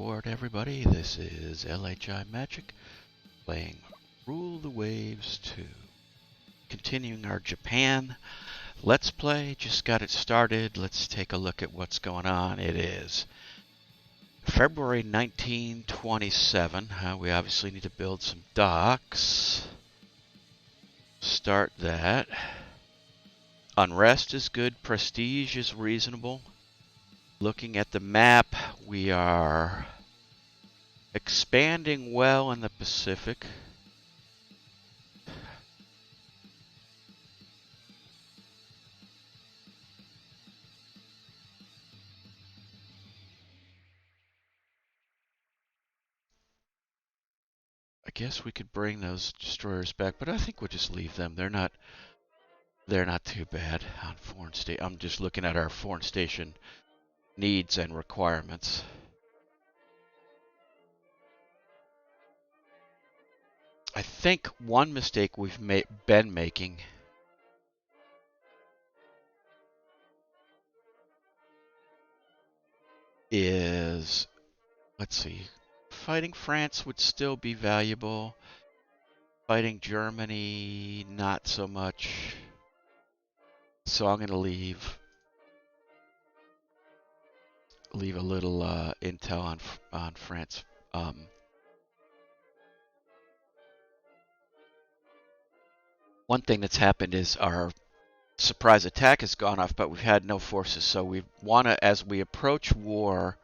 aboard, everybody. This is LHI-Magic playing Rule the Waves 2. Continuing our Japan Let's Play. Just got it started. Let's take a look at what's going on. It is February 1927. We obviously need to build some docks. Start that. Unrest is good. Prestige is reasonable. Looking at the map, we are expanding well in the Pacific. I guess we could bring those destroyers back, but I think we'll just leave them. They're not too bad on foreign state. I'm just looking at our foreign station needs and requirements. I think one mistake we've been making is, let's see, fighting France would still be valuable. Fighting Germany, not so much. So I'm going to leave a little intel on France. One thing that's happened is our surprise attack has gone off, but we've had no forces. So we want to, as we approach war,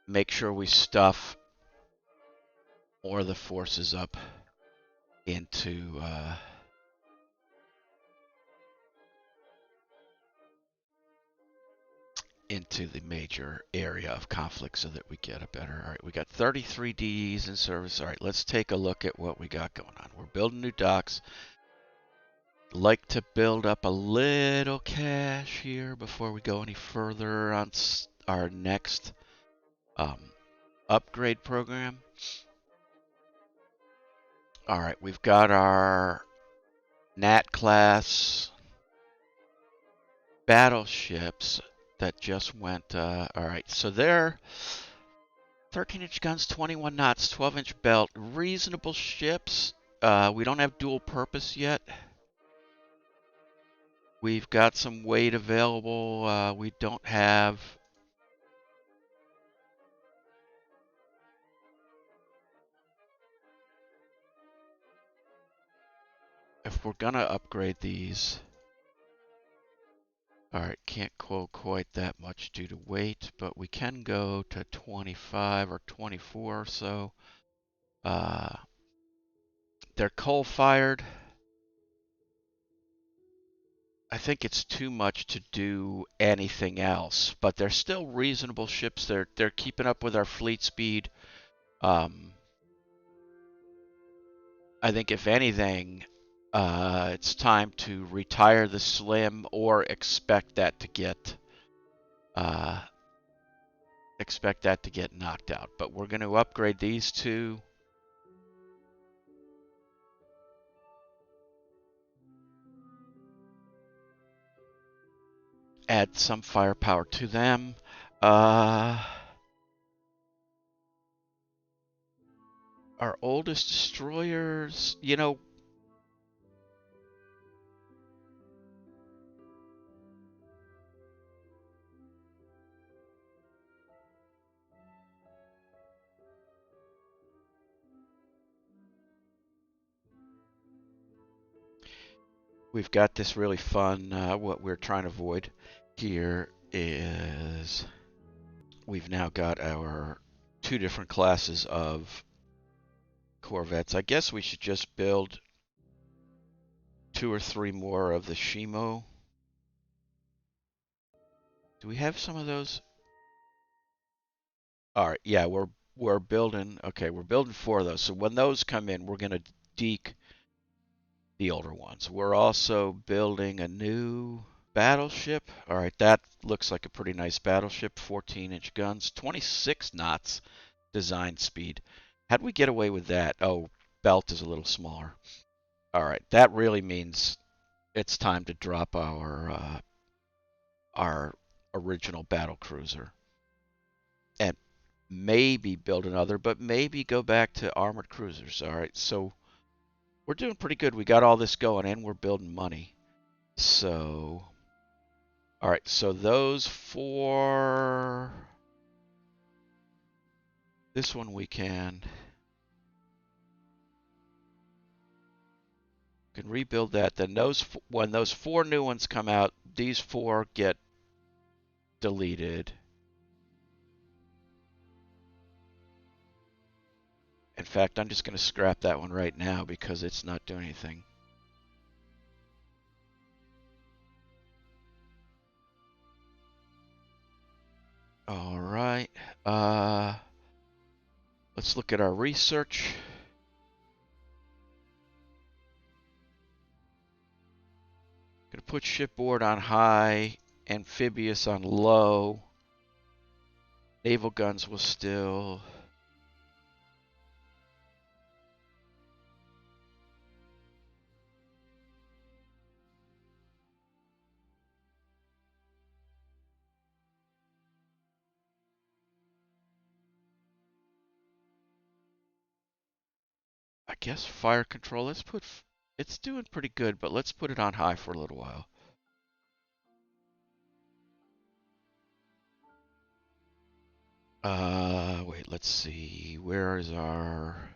make sure we stuff more of the forces up into the major area of conflict so that we get a better. All right, we got 33 Ds in service. All right, let's take a look at what we got going on. We're building new docks. Like to build up a little cash here before we go any further on our next upgrade program. All right, we've got our Nat class battleships that just went. All right, so they're 13-inch guns, 21 knots, 12-inch belt, reasonable ships. We don't have dual purpose yet. We've got some weight available. We don't have. If we're gonna upgrade these, all right, can't go quite that much due to weight, but we can go to 25 or 24 or so. They're coal-fired. I think it's too much to do anything else, but they're still reasonable ships. They're keeping up with our fleet speed. I think if anything, it's time to retire the Slim or expect that to get knocked out. But we're going to upgrade these two. Add some firepower to them. Our oldest destroyers, you know, we've got this really fun, what we're trying to avoid here is we've now got our two different classes of corvettes. I guess we should just build 2 or 3 more of the Shimo. Do we have some of those? All right, yeah, we're building. Okay, we're building 4 of those. So when those come in, we're gonna deke the older ones. We're also building a new battleship. All right, that looks like a pretty nice battleship. 14-inch guns, 26 knots design speed. How'd we get away with that? Oh, belt is a little smaller. All right, that really means it's time to drop our original battle cruiser and maybe build another, but maybe go back to armored cruisers. All right, so we're doing pretty good. We got all this going and we're building money. So, all right, so those four, this one we can rebuild that. Then when those four new ones come out, these four get deleted. In fact, I'm just going to scrap that one right now because it's not doing anything. All right. Let's look at our research. Gonna put shipboard on high, amphibious on low. Naval guns will still. I guess fire control. Let's put. It's doing pretty good, but let's put it on high for a little while. Wait, let's see. Where is our...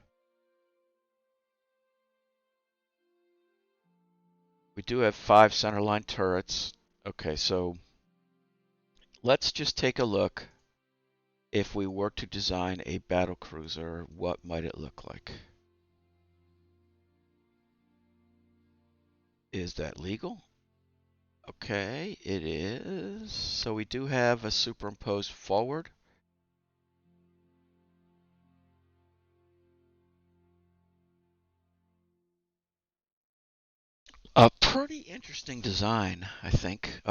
We do have 5 centerline turrets. Okay, so let's just take a look. If we were to design a battle cruiser, what might it look like? Is that legal? Okay, it is. So we do have a superimposed forward. A pretty interesting design, I think.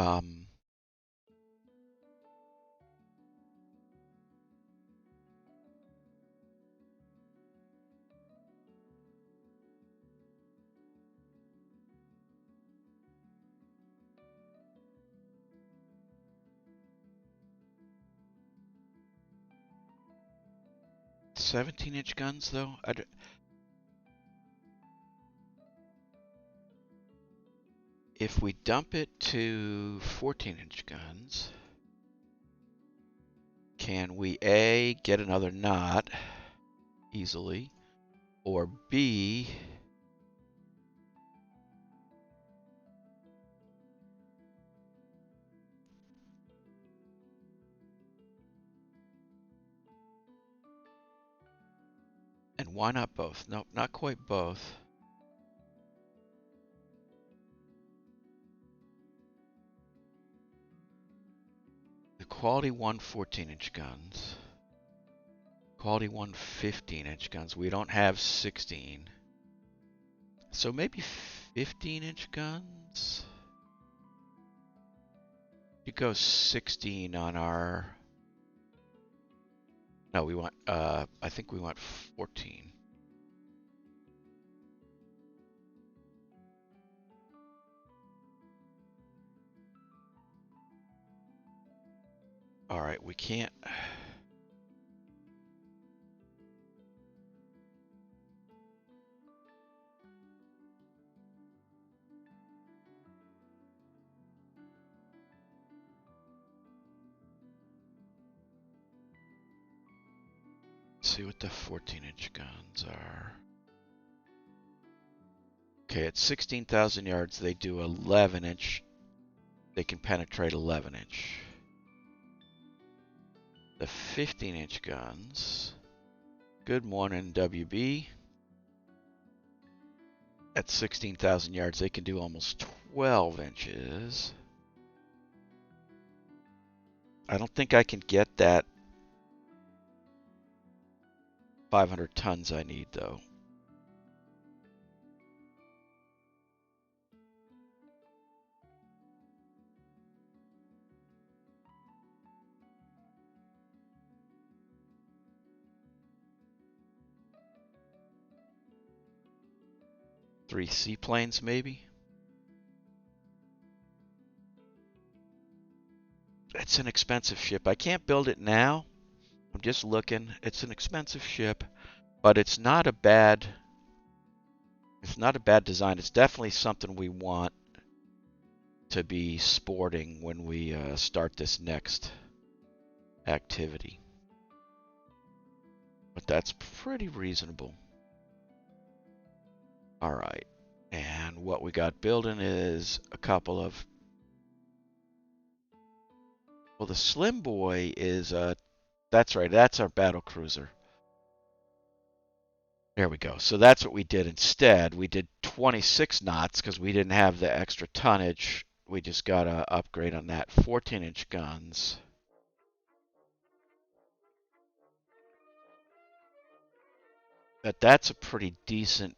17-inch guns, though. If we dump it to 14-inch guns, can we A, get another knot easily, or B, and why not both? Nope, not quite both. The quality 1 14-inch guns. Quality 1 15-inch guns. We don't have 16. So maybe 15-inch guns? You go 16 on our... No, we want, I think we want 14. All right, we can't... See what the 14-inch guns are. Okay, at 16,000 yards, they do 11-inch. They can penetrate 11-inch. The 15-inch guns. Good morning, WB. At 16,000 yards, they can do almost 12 inches. I don't think I can get that 500 tons I need, though. Three seaplanes, maybe? It's an expensive ship. I can't build it now. I'm just looking. It's an expensive ship, but it's not a bad design. It's definitely something we want to be sporting when we start this next activity. But that's pretty reasonable. All right. And what we got building is a couple of... Well, the Slim Boy is... that's right. That's our battle cruiser. There we go. So that's what we did instead. We did 26 knots because we didn't have the extra tonnage. We just got an upgrade on that. 14-inch guns. But that's a pretty decent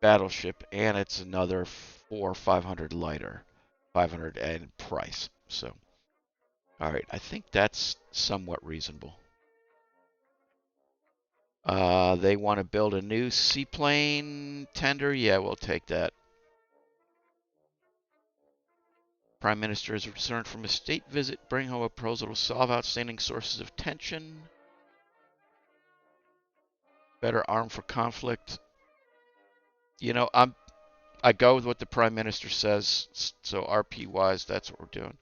battleship, and it's another 400 or 500 lighter. 500 in price. So, all right. I think that's somewhat reasonable. They want to build a new seaplane tender. Yeah, we'll take that. Prime Minister has returned from a state visit, bring home a proposal to solve outstanding sources of tension. Better armed for conflict. You know, I go with what the Prime Minister says, so RP wise, that's what we're doing.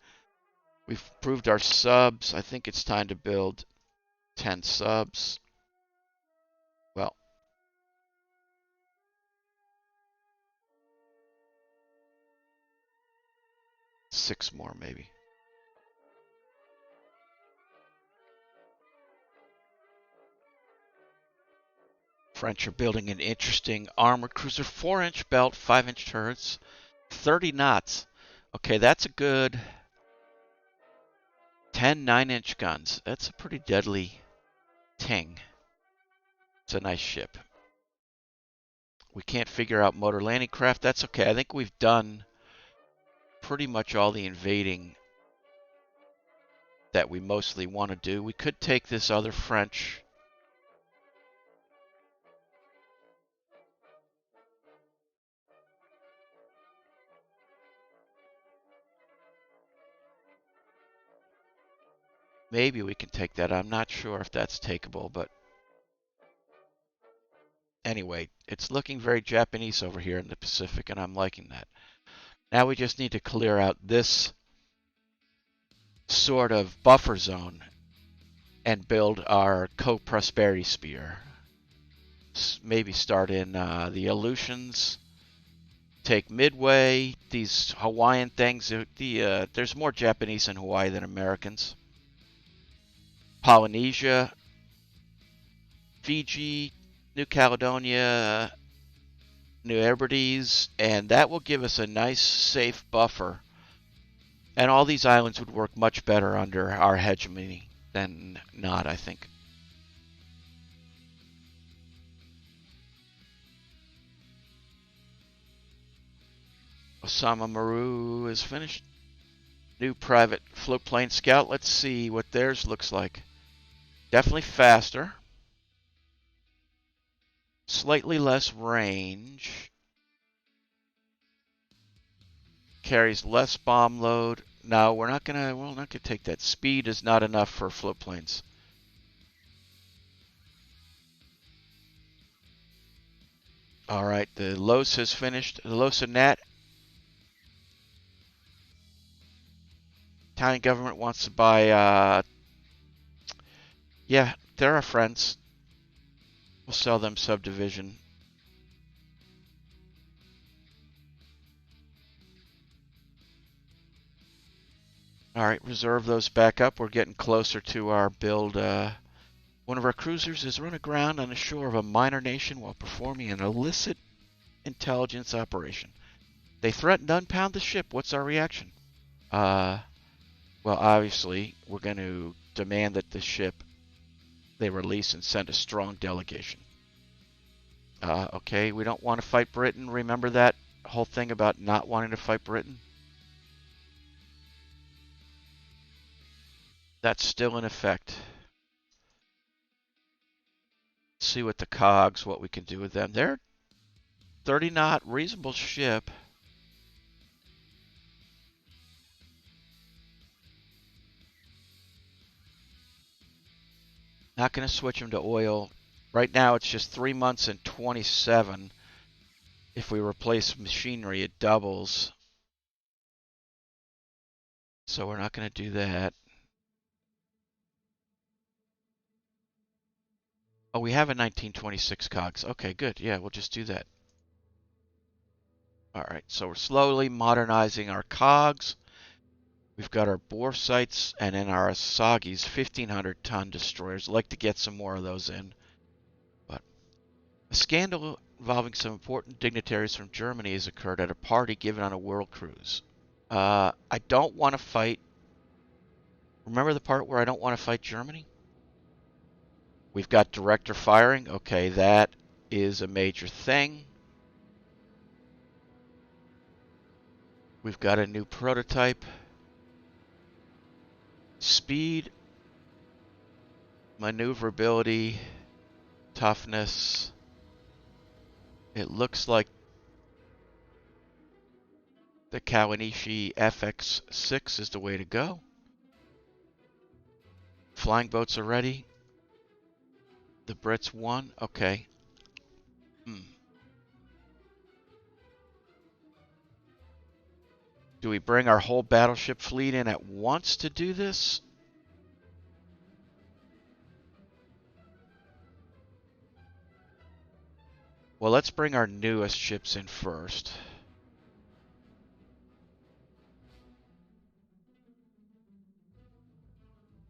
We've proved our subs. I think it's time to build 10 subs. Well, 6 more maybe. French are building an interesting armored cruiser, 4-inch belt, 5-inch turrets, 30 knots. Okay, that's a good 10 9-inch guns. That's a pretty deadly ting. It's a nice ship. We can't figure out motor landing craft. That's okay. I think we've done pretty much all the invading that we mostly want to do. We could take this other French. Maybe we can take that. I'm not sure if that's takeable, but anyway, it's looking very Japanese over here in the Pacific, and I'm liking that. Now we just need to clear out this sort of buffer zone and build our co-prosperity spear. Maybe start in the Aleutians, take Midway, these Hawaiian things. There's more Japanese in Hawaii than Americans. Polynesia, Fiji, New Caledonia, New Hebrides, and that will give us a nice safe buffer. And all these islands would work much better under our hegemony than not, I think. Osama Maru is finished. New private floatplane scout. Let's see what theirs looks like. Definitely faster. Slightly less range. Carries less bomb load. No, we're not gonna take that. Speed is not enough for float planes. All right, the Los has finished. The Los and Nat. Italian government wants to buy. Yeah, they're our friends. We'll sell them subdivision. All right, reserve those back up. We're getting closer to our build. One of our cruisers is run aground on the shore of a minor nation while performing an illicit intelligence operation. They threatened to impound the ship. What's our reaction? Well, obviously, we're going to demand that the ship they release and send a strong delegation. Okay, we don't want to fight Britain. Remember that whole thing about not wanting to fight Britain? That's still in effect. See what the cogs, what we can do with them. They're 30 knot, reasonable ship. Not going to switch them to oil. Right now it's just 3 months and 27. If we replace machinery, it doubles. So we're not going to do that. Oh, we have a 1926 cogs. Okay, good. Yeah, we'll just do that. All right, so we're slowly modernizing our cogs. We've got our bore sights and then our Asagi's 1,500-ton destroyers. I'd like to get some more of those in. But a scandal involving some important dignitaries from Germany has occurred at a party given on a world cruise. I don't want to fight. Remember the part where I don't want to fight Germany? We've got director firing. Okay, that is a major thing. We've got a new prototype. Speed, maneuverability, toughness. It looks like the Kawanishi FX6 is the way to go. Flying boats are ready. The Brits won. Okay. Do we bring our whole battleship fleet in at once to do this? Well, let's bring our newest ships in first.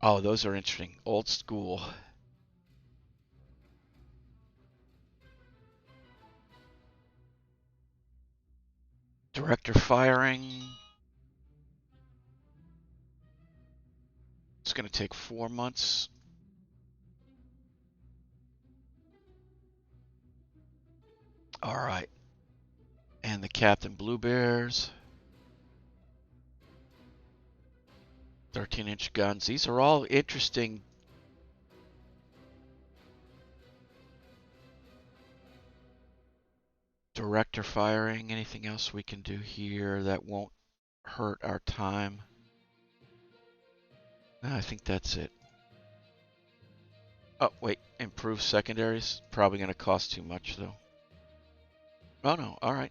Oh, those are interesting. Old school. Director firing. It's going to take 4 months. All right. And the Captain Blue Bears. 13-inch guns. These are all interesting. Director firing. Anything else we can do here that won't hurt our time? I think that's it. Oh, wait. Improve secondaries. Probably going to cost too much, though. Oh, no. All right.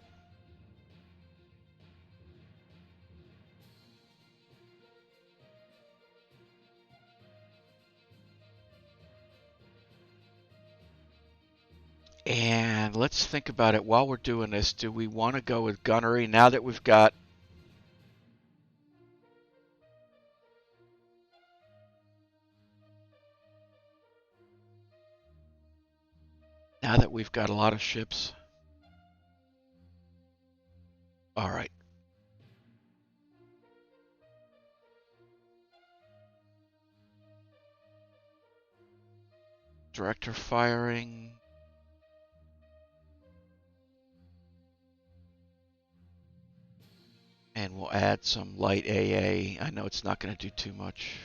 And let's think about it while we're doing this. Do we want to go with gunnery now that we've got... Now that we've got a lot of ships? All right. Director firing. And we'll add some light AA. I know it's not going to do too much.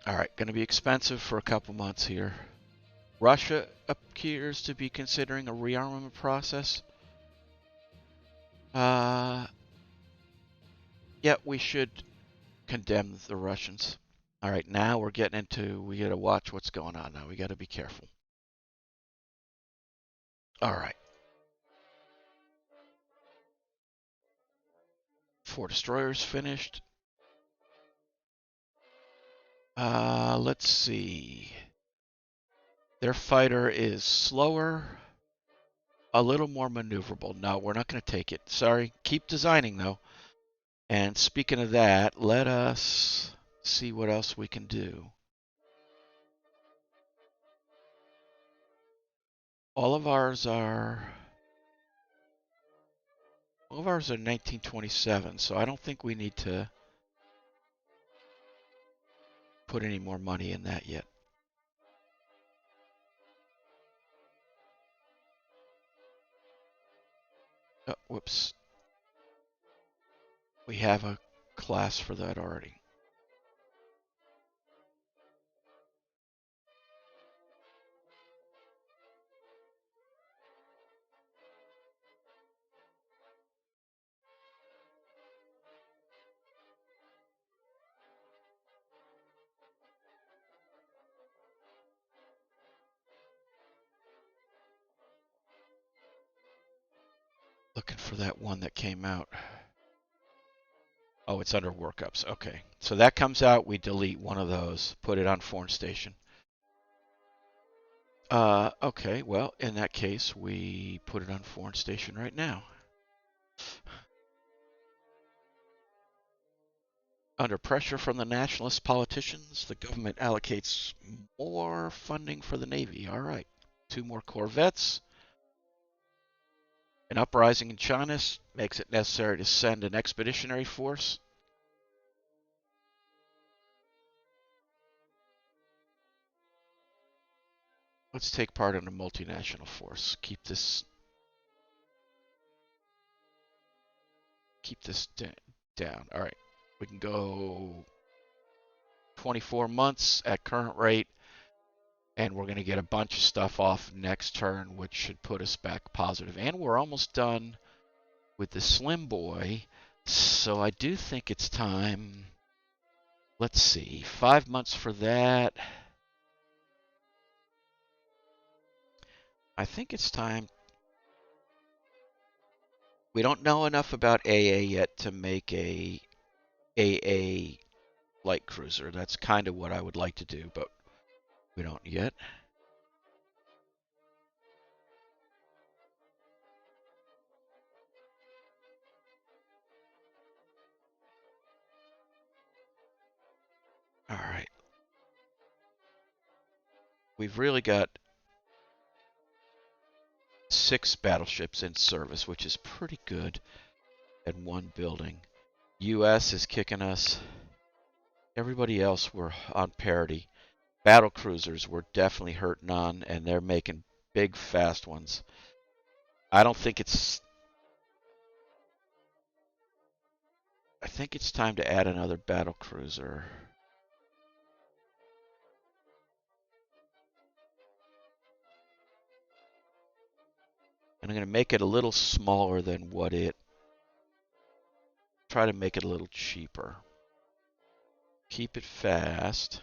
All right, going to be expensive for a couple months here. Russia appears to be considering a rearmament process. Yeah, we should condemn the Russians. All right, now we're getting into, we got to watch what's going on now. We got to be careful. All right. 4 destroyers finished. Let's see. Their fighter is slower, a little more maneuverable. No, we're not going to take it. Sorry. Keep designing, though. And speaking of that, let us see what else we can do. All of ours are 1927, so I don't think we need to put any more money in that yet. Oh, whoops. We have a class for that already. for that one that came out. Oh, it's under workups. Okay. So that comes out, we delete one of those, put it on Foreign Station. Okay, well, in that case, we put it on Foreign Station right now. Under pressure from the nationalist politicians, the government allocates more funding for the Navy. All right. 2 more corvettes. An uprising in China makes it necessary to send an expeditionary force. Let's take part in a multinational force. Keep this down. All right. We can go 24 months at current rate, and we're going to get a bunch of stuff off next turn, which should put us back positive. And we're almost done with the Slim Boy, so I do think it's time. Let's see, 5 months for that. I think it's time. We don't know enough about AA yet to make a AA light cruiser. That's kind of what I would like to do, but we don't yet. All right. We've really got 6 battleships in service, which is pretty good, and 1 building. US is kicking us. Everybody else we're on parity. Battle cruisers we're definitely hurting on, and they're making big, fast ones. I don't think it's... I think it's time to add another battle cruiser. And I'm going to make it a little smaller than what it... Try to make it a little cheaper. Keep it fast.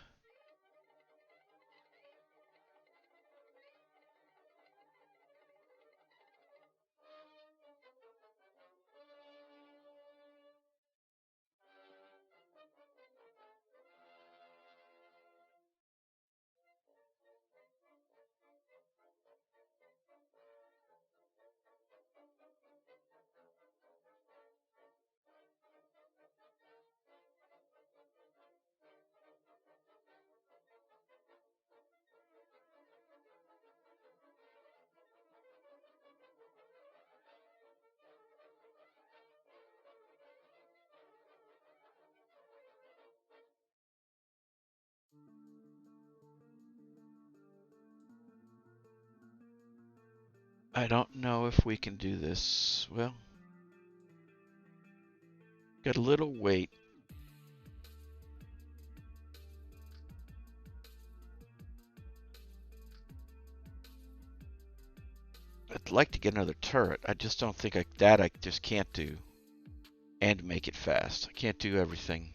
I don't know if we can do this. Well, got a little weight. I'd like to get another turret. I just don't think I just can't do. And make it fast. I can't do everything.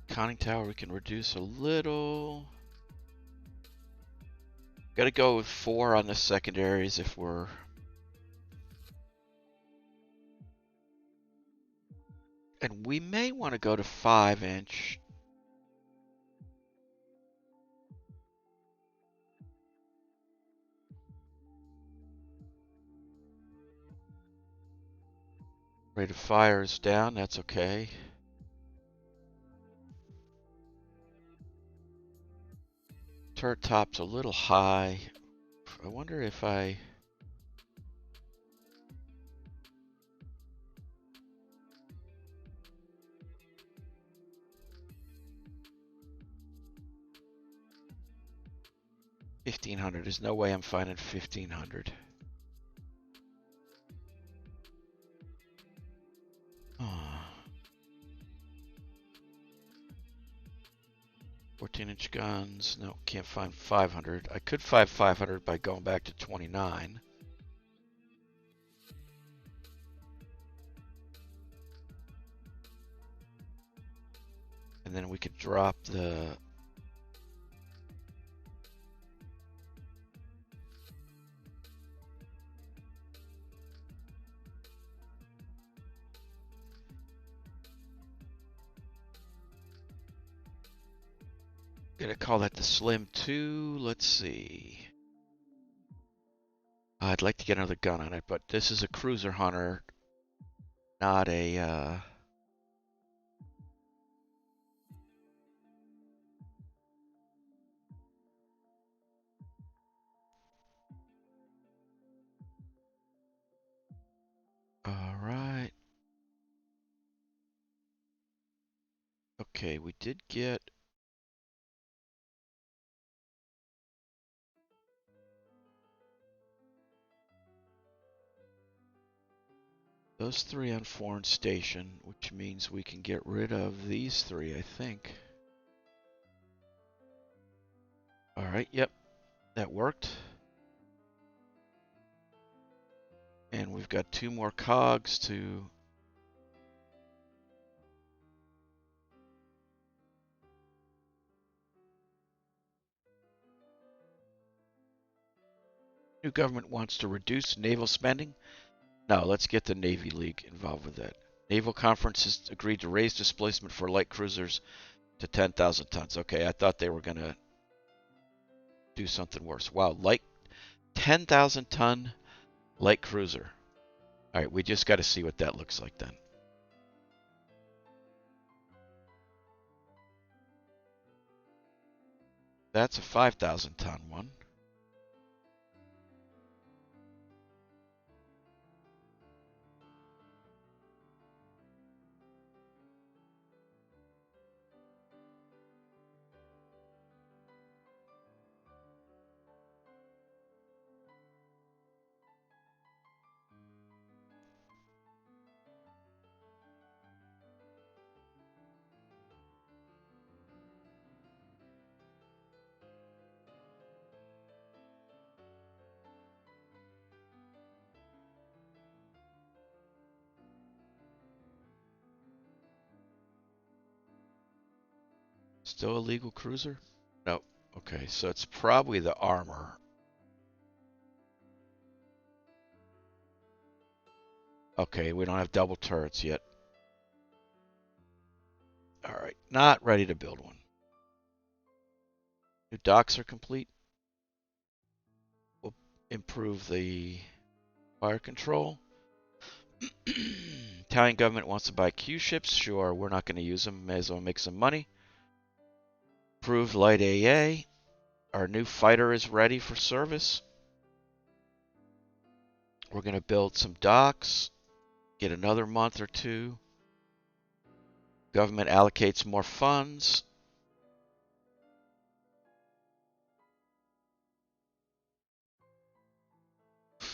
Conning tower we can reduce a little. Gotta go with 4 on the secondaries if we're... And we may want to go to 5-inch. Rate of fire is down, that's okay. Turret top's a little high. I wonder if I... 1500. There's no way I'm finding 1500. Oh. 14-inch guns. No, can't find 500. I could find 500 by going back to 29. And then we could drop the... Gonna call that the Slim 2. Let's see. I'd like to get another gun on it, but this is a cruiser hunter, not a... Alright. Okay, we did get... those 3 on foreign station, which means we can get rid of these 3, I think. Alright, yep, that worked. And we've got 2 more cogs to... New government wants to reduce naval spending. No, let's get the Navy League involved with that. Naval Conference has agreed to raise displacement for light cruisers to 10,000 tons. Okay, I thought they were going to do something worse. Wow, light 10,000 ton light cruiser. All right, we just got to see what that looks like then. That's a 5,000 ton one. Still a legal cruiser? No. Okay, so it's probably the armor. Okay, we don't have double turrets yet. All right, not ready to build one. New docks are complete. We'll improve the fire control. Italian government wants to buy Q ships. Sure, we're not going to use them. May as well make some money. Approved light AA. Our new fighter is ready for service. We're going to build some docks. Get another month or 2. Government allocates more funds.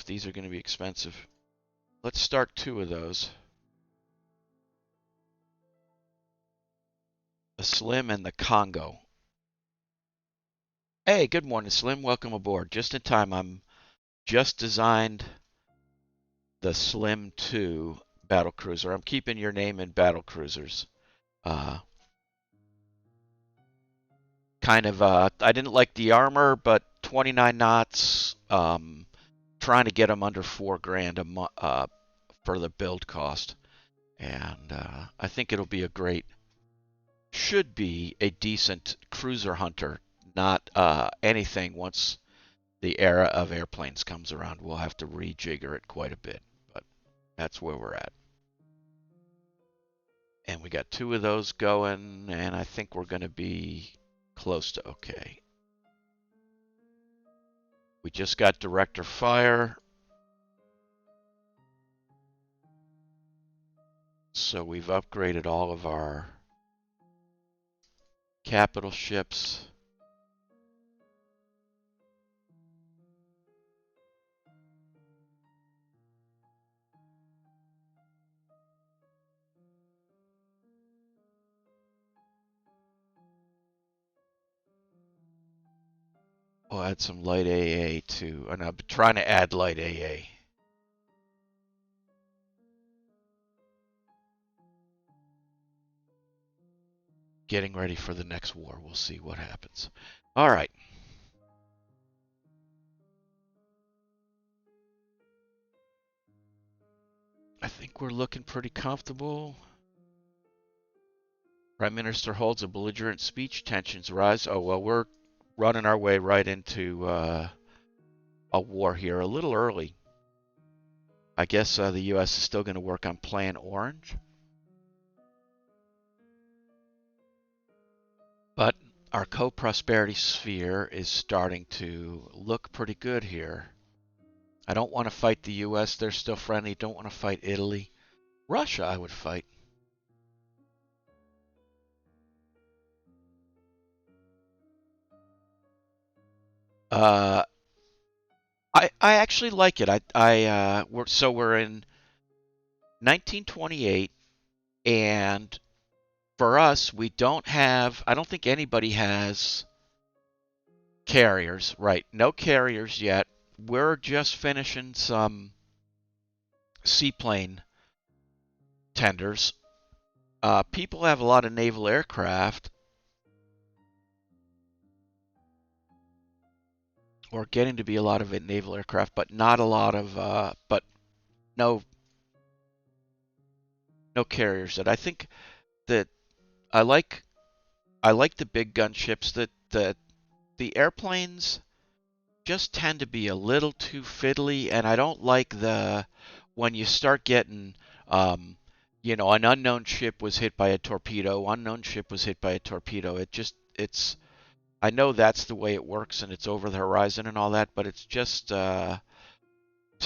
These are going to be expensive. Let's start 2 of those. The Slim and the Congo. Hey, good morning, Slim. Welcome aboard. Just in time. I'm just designed the Slim 2 battle cruiser. I'm keeping your name in battle cruisers. I didn't like the armor, but 29 knots. Trying to get them under $4,000 for the build cost, and I think it'll be should be a decent cruiser hunter. Not anything once the era of airplanes comes around. We'll have to rejigger it quite a bit, but that's where we're at. And we got 2 of those going, and I think we're going to be close to okay. We just got director fire. So we've upgraded all of our capital ships. We'll add some light AA too. And I'm trying to add light AA. Getting ready for the next war. We'll see what happens. All right. I think we're looking pretty comfortable. Prime Minister holds a belligerent speech. Tensions rise. Oh, well, we're running our way right into a war here a little early. I guess the U.S. is still going to work on Plan Orange. But our co-prosperity sphere is starting to look pretty good here. I don't want to fight the U.S. They're still friendly. Don't want to fight Italy. Russia, I would fight. Uh, I actually like it. We're in 1928, and for us, we don't have. I don't think anybody has carriers. Right? No carriers yet. We're just finishing some seaplane tenders. People have a lot of naval aircraft, or getting to be a lot of it naval aircraft, but not a lot of, but no, no carriers. That I think that I like, I like the big gun ships. That the airplanes just tend to be a little too fiddly, and I don't like the when you start getting, um, an unknown ship was hit by a torpedo, unknown ship was hit by a torpedo. It's I know that's the way it works and it's over the horizon and all that, but it's just to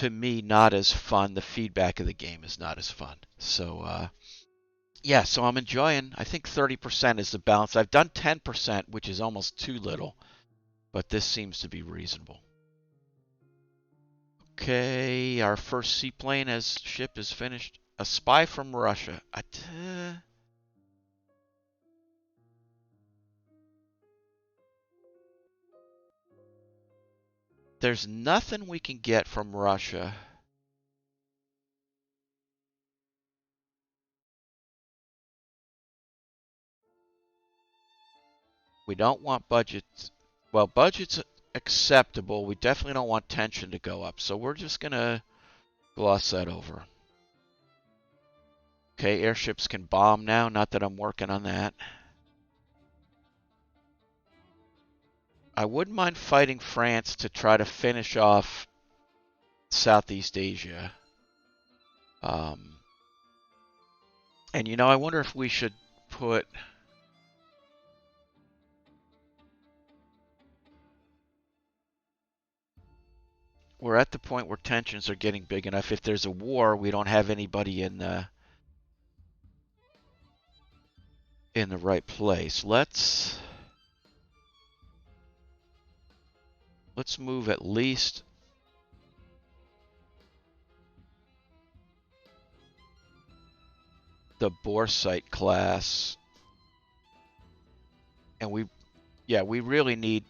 me not as fun. The feedback of the game is not as fun. So yeah, so I'm enjoying. I think 30% is the balance. I've done 10%, which is almost too little, but this seems to be reasonable. Okay, our first seaplane as ship is finished. A spy from Russia. There's nothing we can get from Russia. We don't want budgets. Well, budget's acceptable. We definitely don't want tension to go up. So we're just going to gloss that over. Okay, airships can bomb now. Not that I'm working on that. I wouldn't mind fighting France to try to finish off Southeast Asia. Um, and I wonder if we should put. We're at the point where tensions are getting big enough. If there's a war, we don't have anybody in the right place. Let's move at least the Boresight class, and we really need.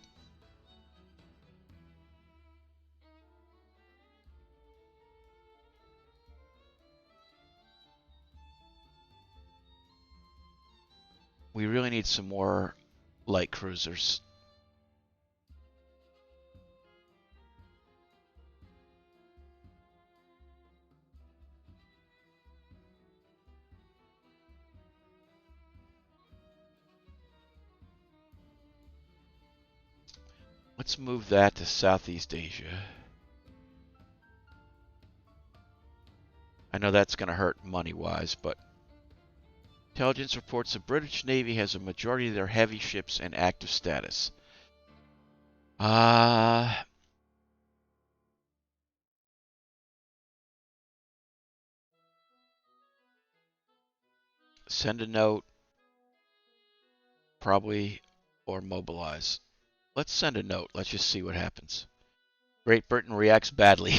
We really need some more light cruisers. Let's move that to Southeast Asia. I know that's going to hurt money-wise, but intelligence reports the British Navy has a majority of their heavy ships in active status. Send a note, probably, or mobilize. Let's send a note. Let's just see what happens. Great Britain reacts badly.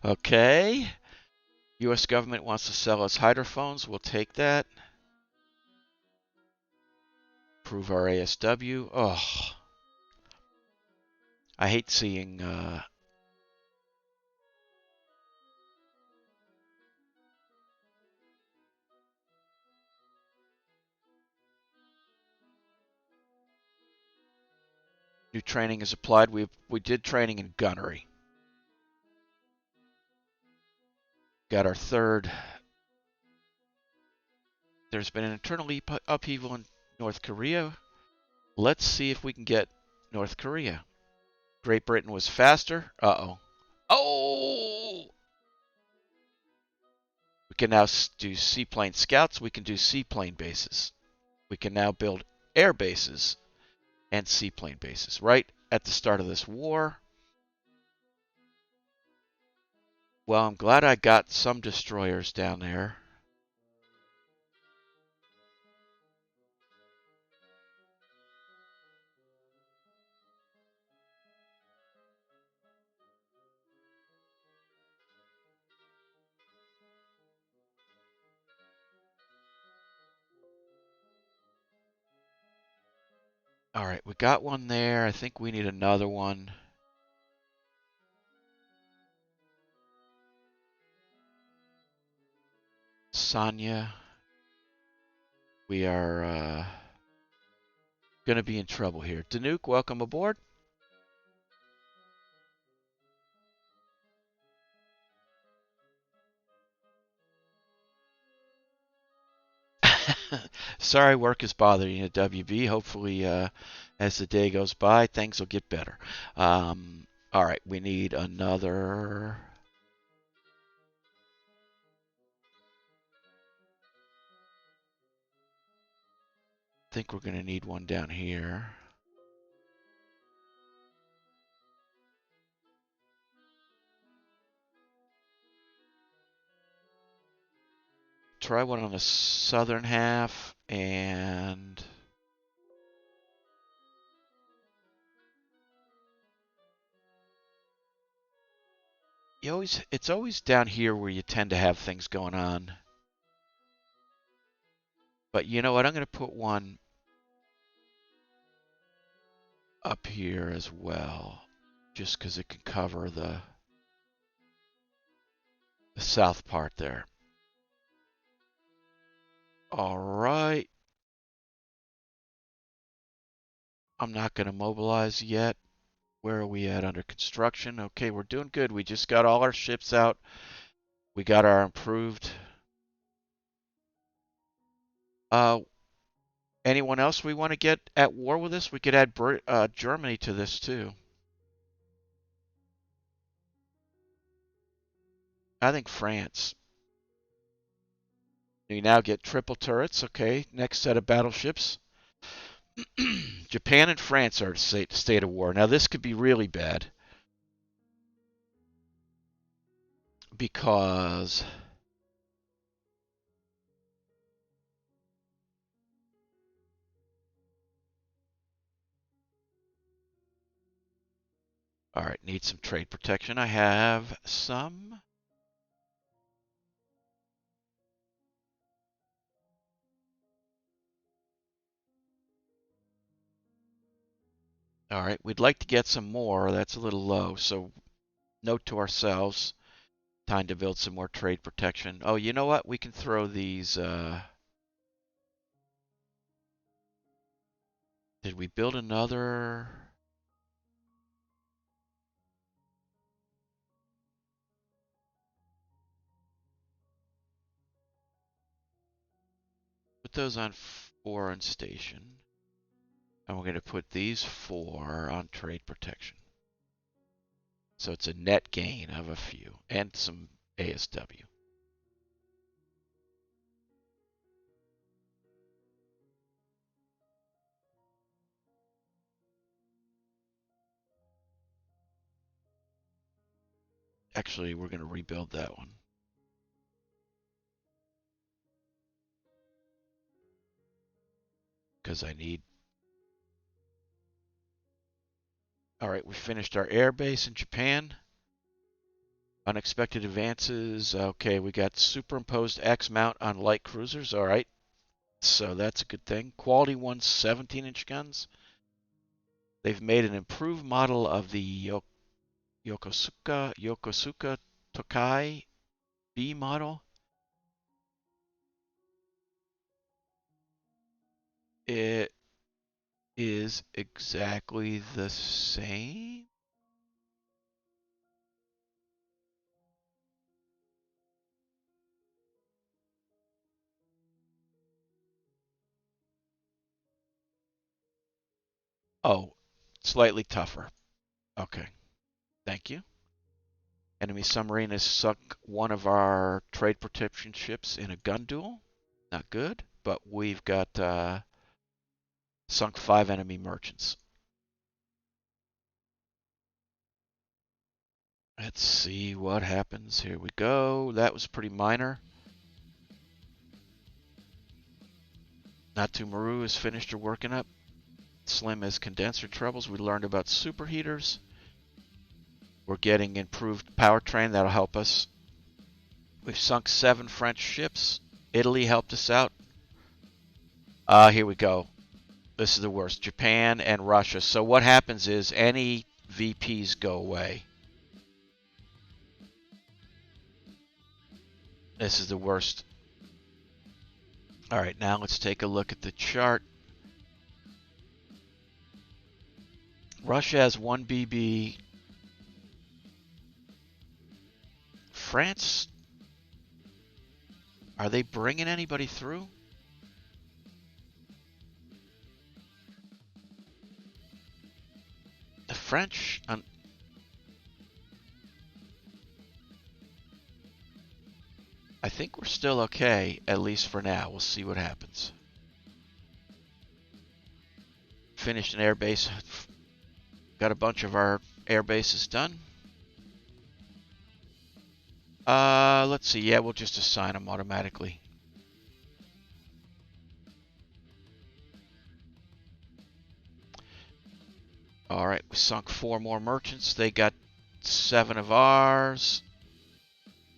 Okay. U.S. government wants to sell us hydrophones. We'll take that. Prove our ASW. Oh, I hate seeing new training is applied. We did training in gunnery. Got our third. There's been an internal upheaval in North Korea. Let's see if we can get North Korea. Great Britain was faster. Uh-oh. Oh! We can now do seaplane scouts. We can do seaplane bases. We can now build air bases and seaplane bases right at the start of this war. Well, I'm glad I got some destroyers down there. All right, we got one there. I think we need another one. Sonya. We are going to be in trouble here. Danuke, welcome aboard. Sorry work is bothering you, WB. Hopefully, as the day goes by, things will get better. All right, we need another. I think we're going to need one down here. Try one on the southern half and it's always down here where you tend to have things going on. But you know what? I'm going to put one up here as well, just because it can cover the south part there. All right. I'm not going to mobilize yet. Where are we at under construction? Okay, we're doing good. We just got all our ships out. We got our improved. Anyone else we want to get at war with us? We could add Germany to this too. I think France. We now get triple turrets. Okay, next set of battleships. Japan and France are state of war. Now this could be really bad because all right, need some trade protection. I have some. All right, we'd like to get some more. That's a little low. So note to ourselves, time to build some more trade protection. Oh, you know what? We can throw these. Did we build another? Put those on foreign station. And we're going to put these 4 on trade protection. So it's a net gain of a few and some ASW. Actually, we're going to rebuild that one. Because I need. All right, we finished our air base in Japan. Unexpected advances. Okay, we got superimposed X mount on light cruisers. All right, so that's a good thing. Quality 1 17-inch guns. They've made an improved model of the Yokosuka Tokai B model. It is exactly the same. Oh, slightly tougher. Okay, thank you. Enemy submarine has sunk one of our trade protection ships in a gun duel. Not good, but we've got sunk 5 enemy merchants. Let's see what happens. Here we go. That was pretty minor. Natu Maru is finished her working up. Slim has condenser troubles. We learned about superheaters. We're getting improved powertrain. That'll help us. We've sunk 7 French ships. Italy helped us out. Here we go. This is the worst. Japan and Russia. So what happens is any VPs go away. This is the worst. All right, now let's take a look at the chart. Russia has 1 BB. France, are they bringing anybody through? The French, I think we're still okay, at least for now. We'll see what happens. Finished an air base. Got a bunch of our air bases done. Let's see. Yeah, we'll just assign them automatically. All right, we sunk 4 more merchants. They got 7 of ours.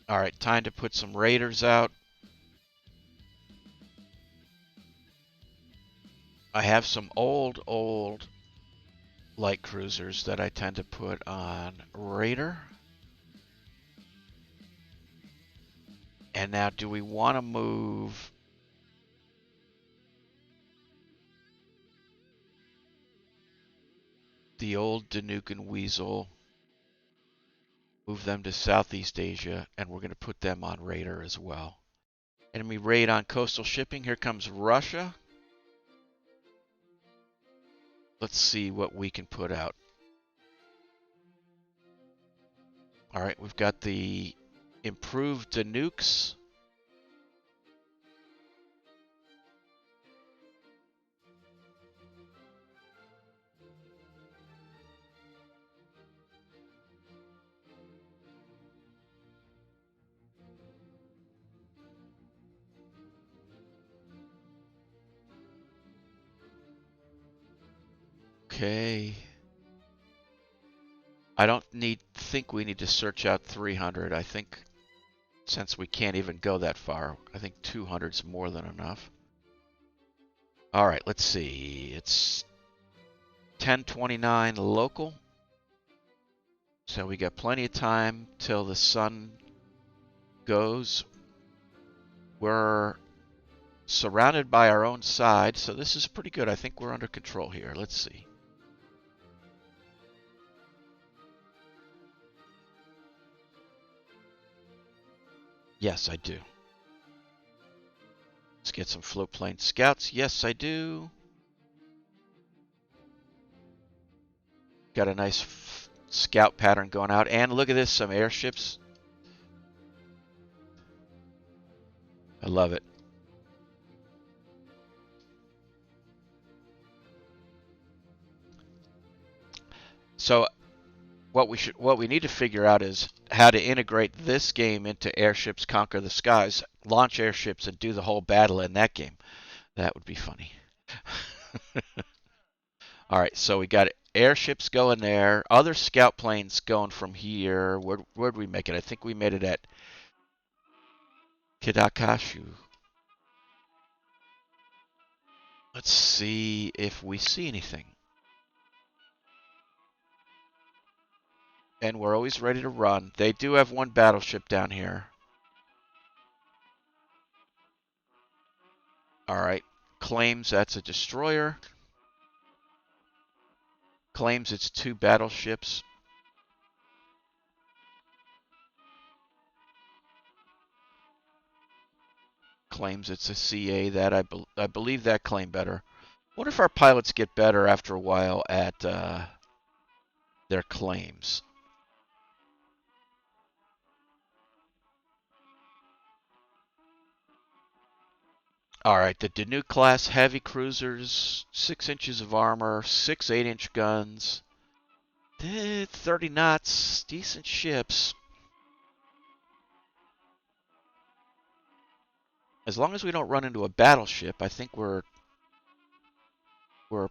All right, time to put some raiders out. I have some old light cruisers that I tend to put on raider. And now, do we want to move the old Danuke and Weasel, move them to Southeast Asia, and we're going to put them on radar as well. Enemy raid on coastal shipping. Here comes Russia. Let's see what we can put out. All right, we've got the improved Danukes. Okay. I don't think we need to search out 300. I think since we can't even go that far, I think 200 is more than enough. All right, let's see. It's 10:29 local. So we got plenty of time till the sun goes. We're surrounded by our own side, so this is pretty good. I think we're under control here. Let's see. Yes, I do. Let's get some float plane scouts. Yes, I do. Got a nice scout pattern going out. And look at this, some airships. I love it. So what we need to figure out is how to integrate this game into Airships Conquer the Skies, launch airships and do the whole battle in that game. That would be funny. All right, so we got airships going there, other scout planes going from here. Where'd we make it? I think we made it at Kidakashu. Let's see if we see anything. And we're always ready to run. They do have one battleship down here. All right. Claims that's a destroyer. Claims it's 2 battleships. Claims it's a CA. That I believe that claim better. What if our pilots get better after a while at their claims? All right, the Danube class heavy cruisers, 6 inches of armor, 6 8-inch guns, 30 knots, decent ships. As long as we don't run into a battleship, I think we're all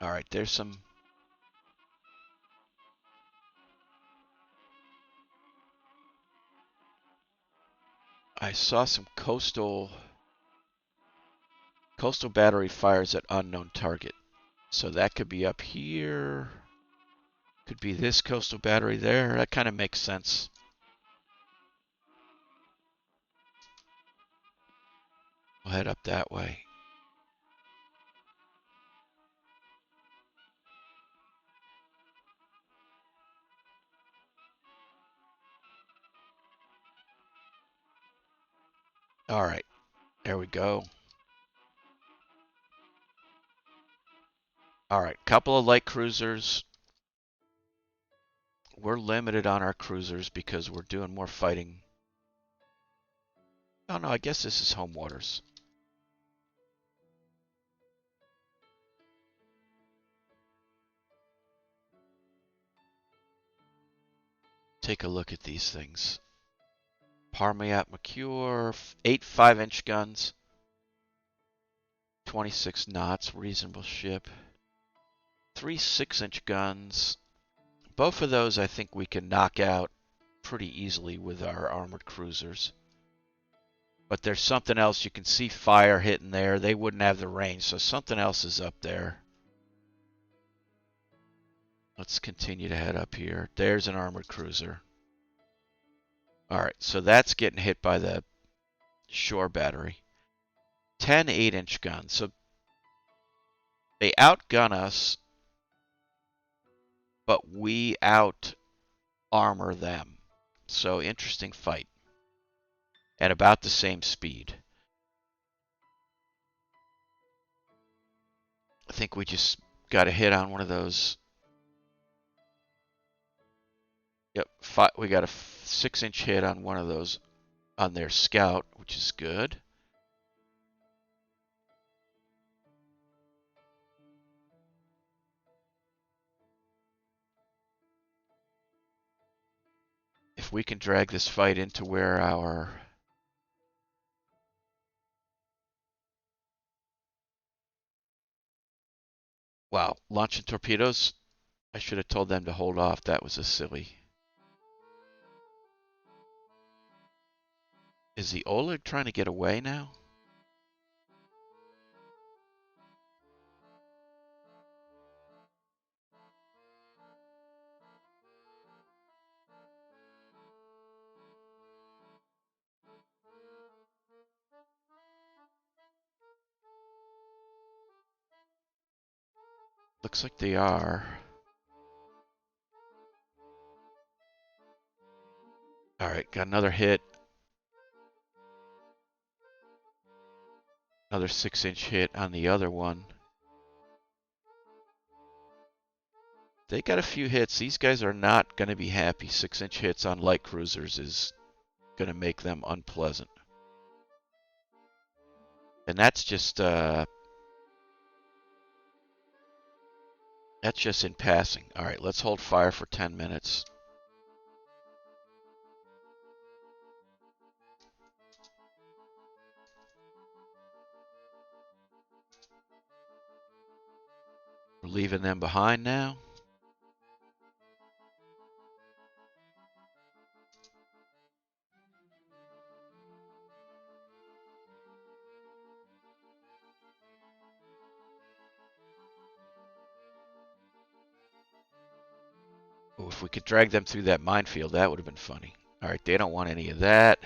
right. There's some. I saw some coastal battery fires at unknown target. So that could be up here. Could be this coastal battery there. That kind of makes sense. We'll head up that way. All right. There we go. All right. Couple of light cruisers. We're limited on our cruisers because we're doing more fighting. Oh no, I guess this is home waters. Take a look at these things. Parmaat Mercure, 8 5-inch guns, 26 knots, reasonable ship. 3 6-inch guns. Both of those I think we can knock out pretty easily with our armored cruisers. But there's something else. You can see fire hitting there. They wouldn't have the range, so something else is up there. Let's continue to head up here. There's an armored cruiser. Alright, so that's getting hit by the shore battery. 10 8-inch guns. So they outgun us, but we out armor them. So interesting fight. At about the same speed. I think we just got a hit on one of those. Yep, we got a 6-inch hit on one of those on their scout, which is good. If we can drag this fight into where our wow, launching torpedoes. I should have told them to hold off. That was a silly. Is the Oleg trying to get away now? Looks like they are. All right, got another hit. Another 6-inch hit on the other one. They got a few hits. These guys are not going to be happy. 6-inch hits on light cruisers is going to make them unpleasant. And that's just in passing. All right, let's hold fire for 10 minutes. We're leaving them behind now. Oh, if we could drag them through that minefield, that would have been funny. All right, they don't want any of that.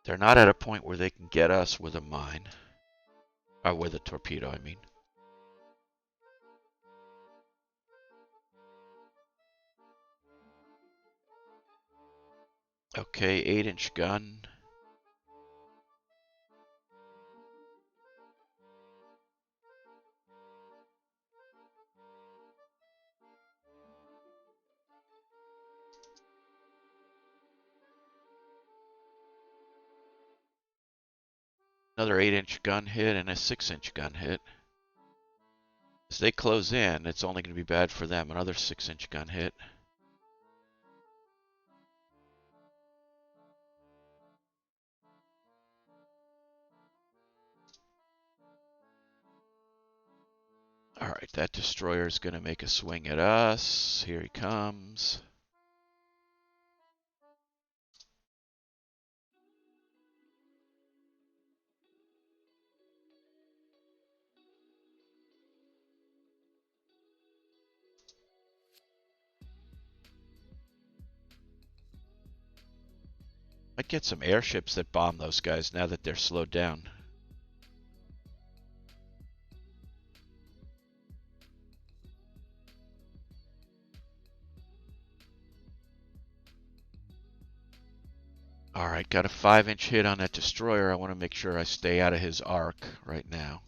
They're not at a point where they can get us with a mine. Or with a torpedo, I mean. Okay, 8-inch gun. Another 8-inch gun hit and a 6-inch gun hit. As they close in, it's only going to be bad for them. Another 6-inch gun hit. All right, that destroyer is going to make a swing at us. Here he comes. Might get some airships that bomb those guys now that they're slowed down. All right, got a 5-inch hit on that destroyer. I want to make sure I stay out of his arc right now.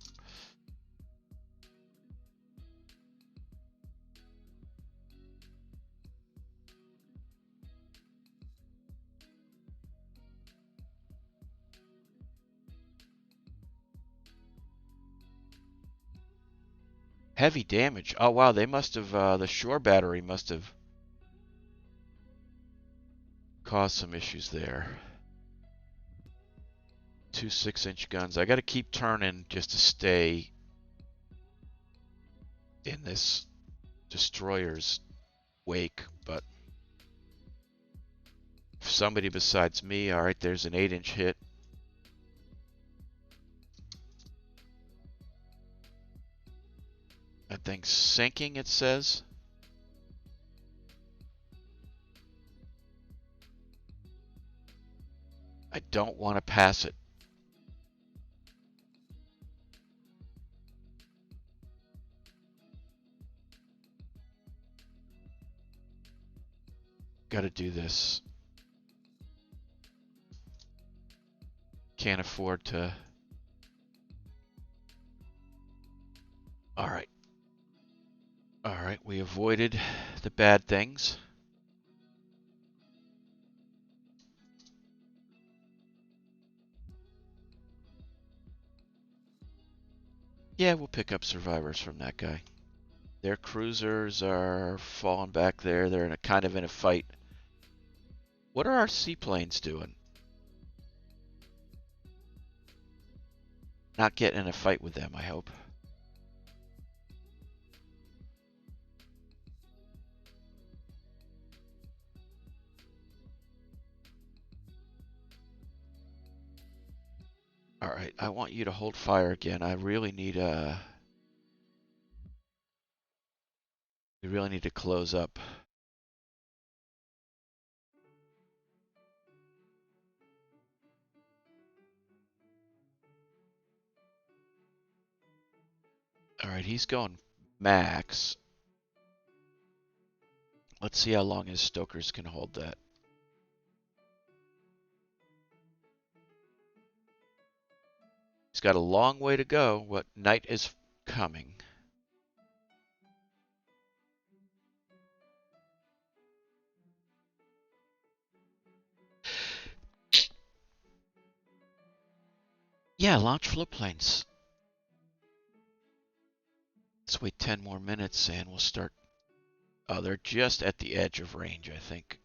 Heavy damage. Oh, wow, they must have, the shore battery must have caused some issues there. 2 6-inch guns. I got to keep turning just to stay in this destroyer's wake, but if somebody besides me, all right, there's an 8-inch hit. That thing's sinking, it says. I don't want to pass it. Got to do this. Can't afford to. All right. All right, we avoided the bad things. Yeah, we'll pick up survivors from that guy. Their cruisers are falling back there. They're in a kind of in a fight. What are our seaplanes doing? Not getting in a fight with them, I hope. All right, I want you to hold fire again. I really need we really need to close up. All right, he's going max. Let's see how long his stokers can hold that. He's got a long way to go. What night is coming? Yeah, launch float planes. Let's wait 10 more minutes and we'll start. Oh, they're just at the edge of range, I think.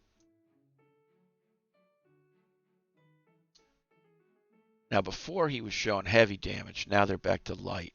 Now, before he was showing heavy damage. Now they're back to light.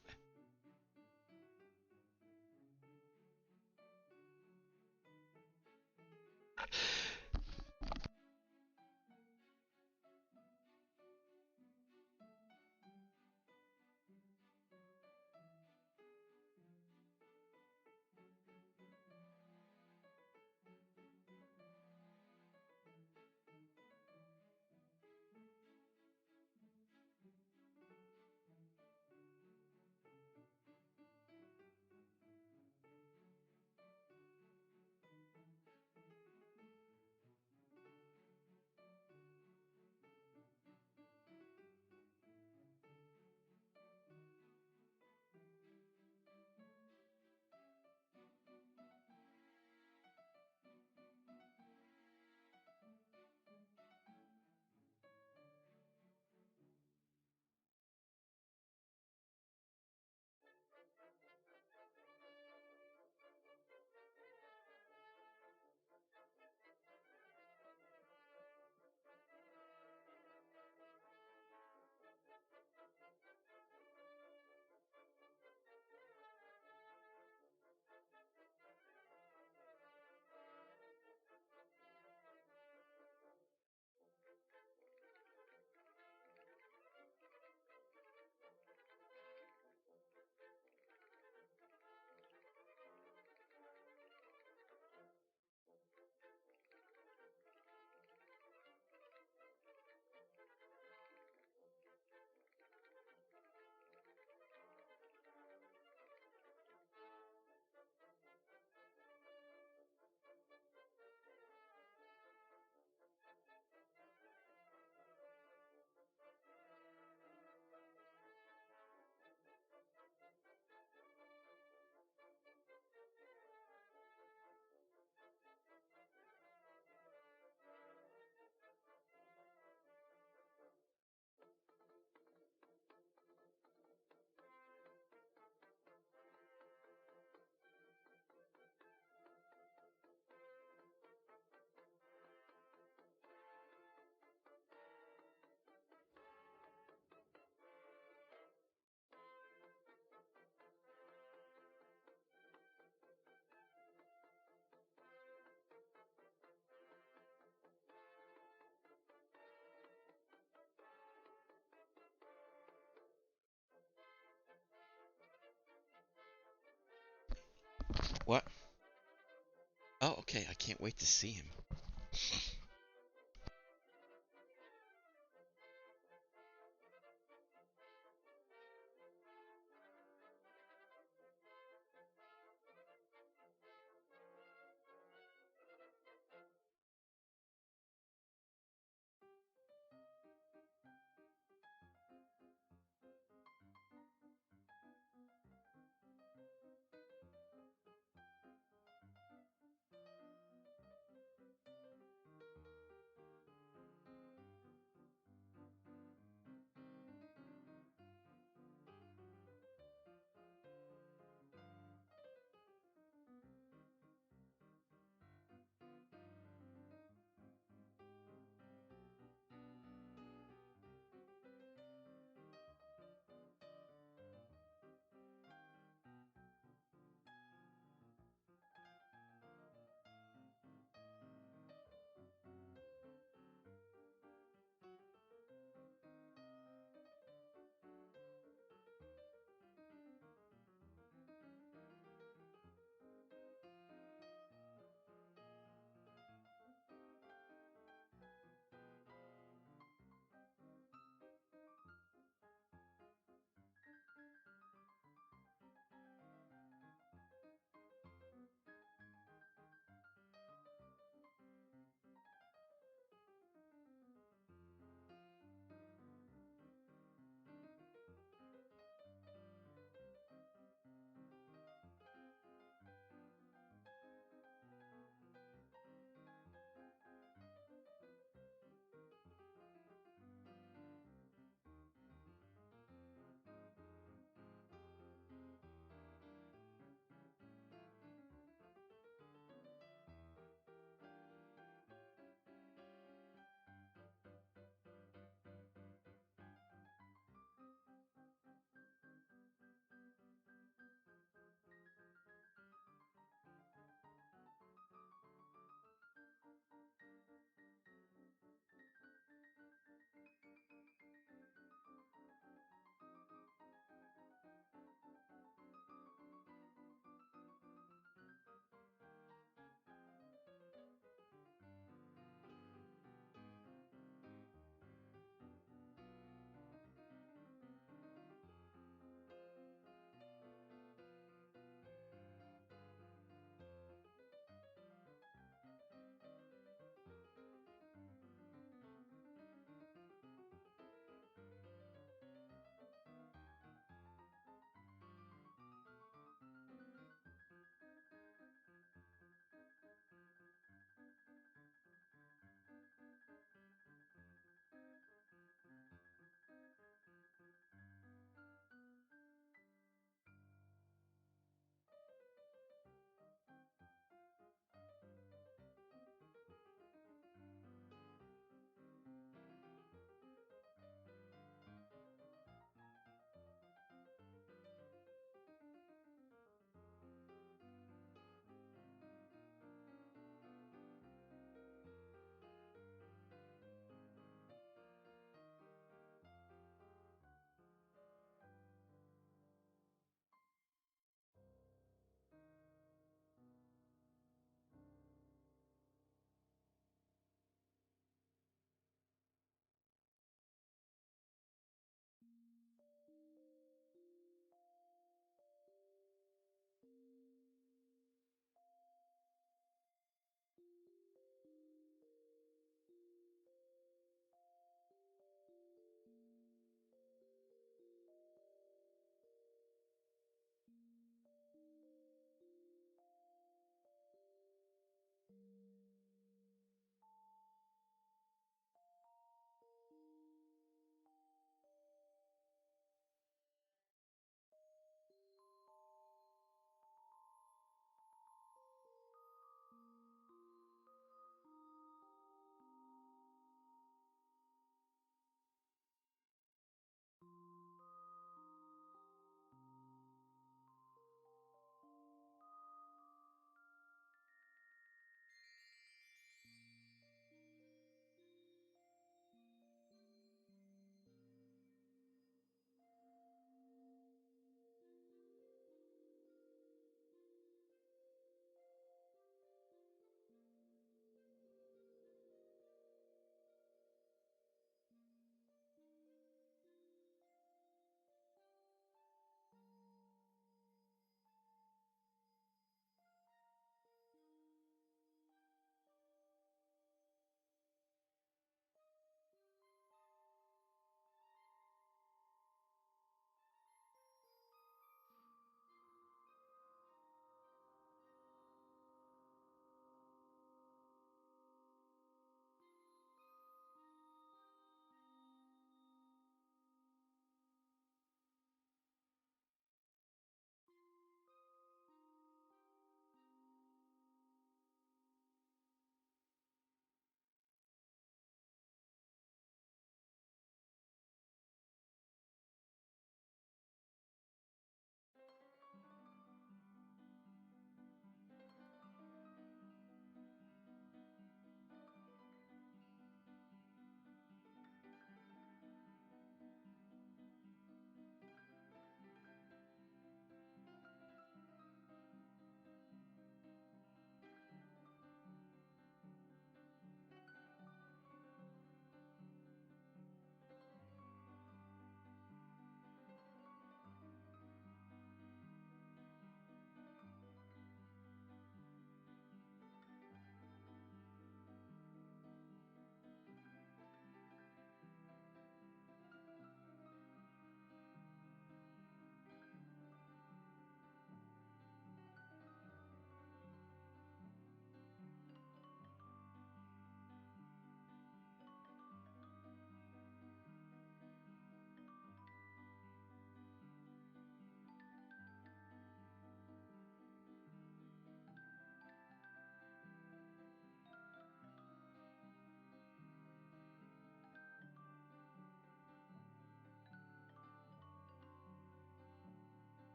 What? Oh, okay. I can't wait to see him.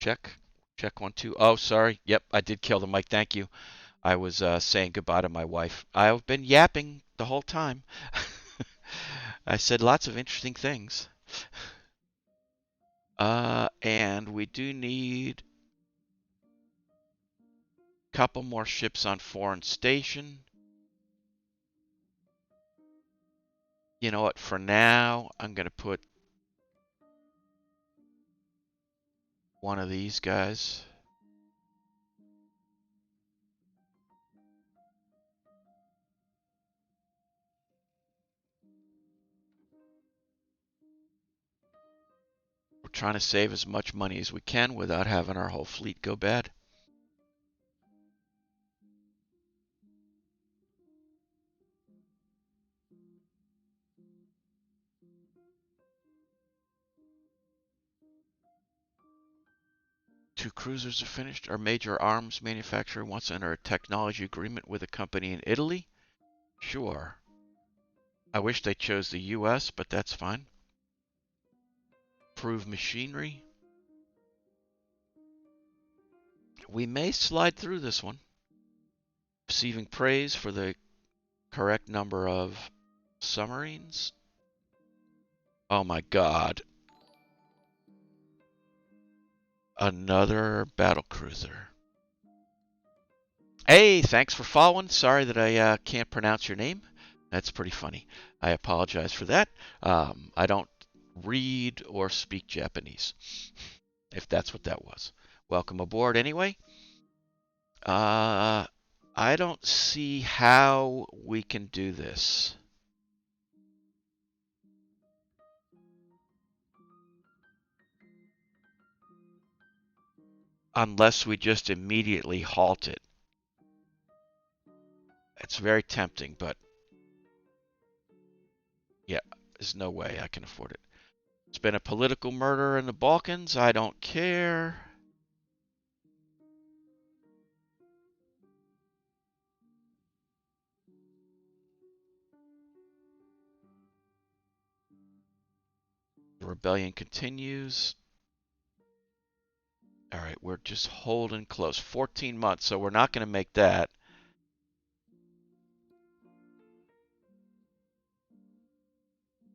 Check. Check 1, 2. Oh, sorry. Yep, I did kill the mic. Thank you. I was saying goodbye to my wife. I've been yapping the whole time. I said lots of interesting things. And we do need a couple more ships on foreign station. You know what? For now, I'm going to put one of these guys. We're trying to save as much money as we can without having our whole fleet go bad. Two cruisers are finished. Our major arms manufacturer wants to enter a technology agreement with a company in Italy. Sure. I wish they chose the US, but that's fine. Prove machinery. We may slide through this one. Receiving praise for the correct number of submarines. Oh my god. Another battlecruiser. Hey, thanks for following. Sorry that I can't pronounce your name. That's pretty funny. I apologize for that. I don't read or speak Japanese, if that's what that was. Welcome aboard anyway. I don't see how we can do this. Unless we just immediately halt it. It's very tempting, but yeah, there's no way I can afford it. It's been a political murder in the Balkans. I don't care. The rebellion continues. All right, we're just holding close. 14 months, so we're not going to make that.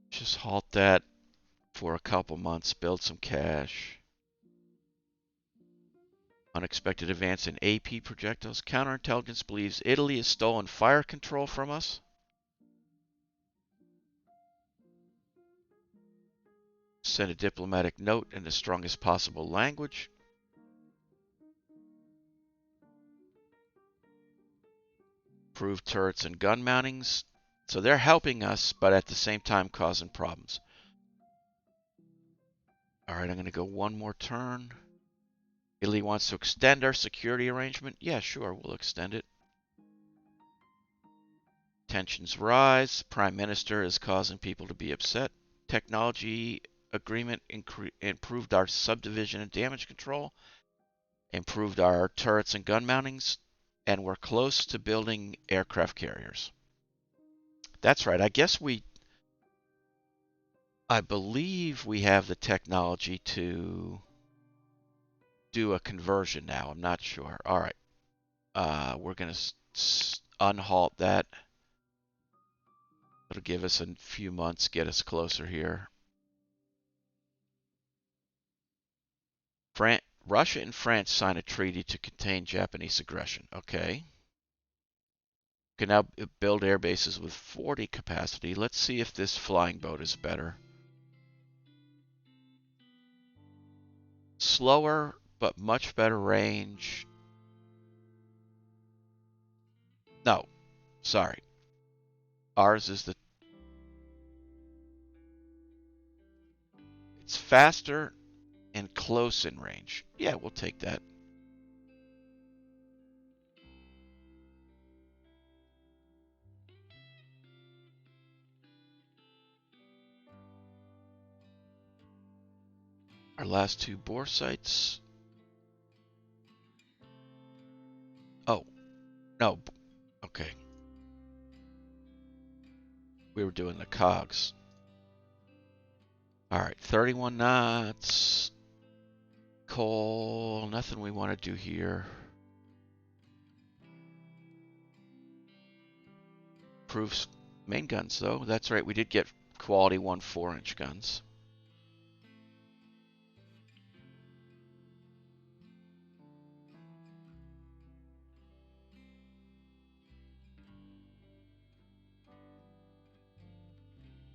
Just halt that for a couple months, build some cash. Unexpected advance in AP projectiles. Counterintelligence believes Italy has stolen fire control from us. Send a diplomatic note in the strongest possible language. Improve turrets and gun mountings. So they're helping us, but at the same time causing problems. All right, I'm going to go one more turn. Italy wants to extend our security arrangement. Yeah, sure, we'll extend it. Tensions rise. Prime Minister is causing people to be upset. Technology agreement improved our subdivision and damage control. Improved our turrets and gun mountings. And we're close to building aircraft carriers. That's right. I believe we have the technology to do a conversion now. I'm not sure. All right. We're going to unhalt that. It'll give us a few months, get us closer here. Russia and France sign a treaty to contain Japanese aggression. Okay. Can now build air bases with 40 capacity. Let's see if this flying boat is better. Slower, but much better range. No, sorry. Ours is it's faster and close in range. Yeah, we'll take that. Our last two bore sites. Oh, no. Okay. We were doing the cogs. All right, 31 knots. coal, nothing we want to do here. Proofs main guns though. That's right, we did get quality 1 4-inch guns.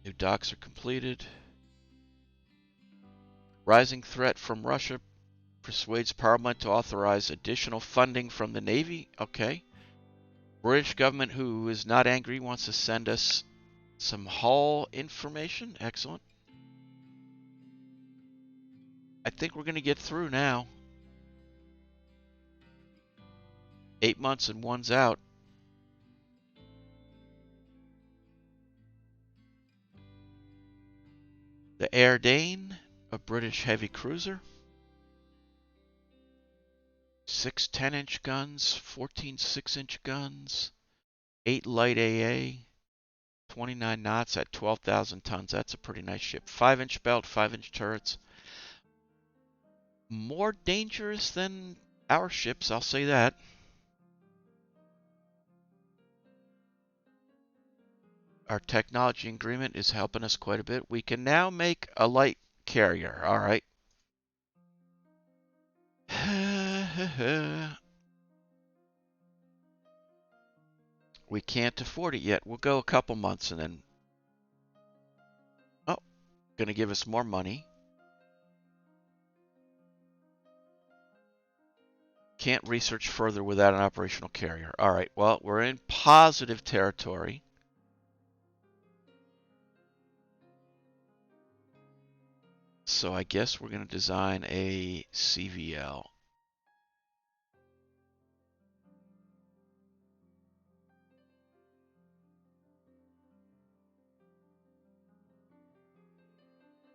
New docks are completed. Rising threat from Russia persuades Parliament to authorize additional funding from the Navy. Okay. British government, who is not angry, wants to send us some hull information. Excellent. I think we're going to get through now. 8 months and 1's out. The Airedale, a British heavy cruiser. 6 10-inch guns, 14 6-inch guns, 8 light AA, 29 knots at 12,000 tons. That's a pretty nice ship. 5-inch belt, 5-inch turrets. More dangerous than our ships, I'll say that. Our technology agreement is helping us quite a bit. We can now make a light carrier. All right. We can't afford it yet. We'll go a couple months and then... Oh, going to give us more money. Can't research further without an operational carrier. All right, well, we're in positive territory. So I guess we're going to design a CVL.